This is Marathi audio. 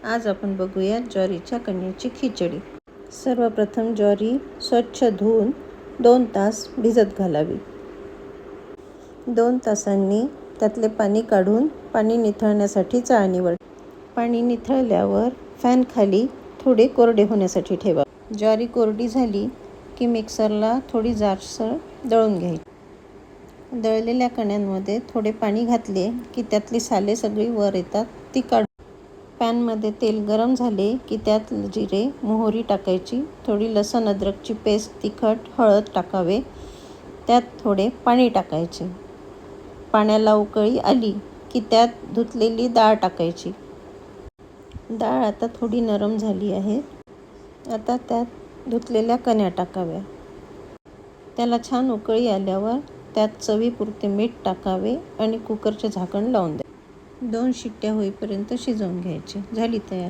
आज आपण बघूया ज्वारीच्या कणीची खिचडी। सर्वप्रथम ज्वारी स्वच्छ धुवून 2 तास भिजत घालावी। 2 तासांनी त्यातले पाणी काढून पाणी निथळण्यासाठी चाळणीवर। पाणी निथळल्यावर फॅन खाली थोडे कोरडे होण्यासाठी ठेवा। ज्वारी कोरडी झाली की मिक्सरला थोडी जाडसर दळून घ्यायची। दळलेल्या कण्यांमध्ये थोडे पाणी घातले की त्यातली साले सगळी वर येतात, ती काढून पॅनमध्ये तेल गरम झाले की त्यात जिरे, मोहरी टाकायची, थोडी लसूण अद्रकची पेस्ट, तिखट, हळद टाकावे। त्यात थोडे पाणी टाकायचे। पाण्याला उकळी आली की त्यात धुतलेली डाळ टाकायची। डाळ आता थोडी नरम झाली आहे। आता त्यात धुतलेल्या कण्या टाकाव्या। त्याला छान उकळी आल्यावर त्यात चवीपुरते मीठ टाकावे आणि कुकरचे झाकण लावून द्या। 2 शिट्ट्या होईपर्यंत शिजवून घ्यायची। झाली तयार।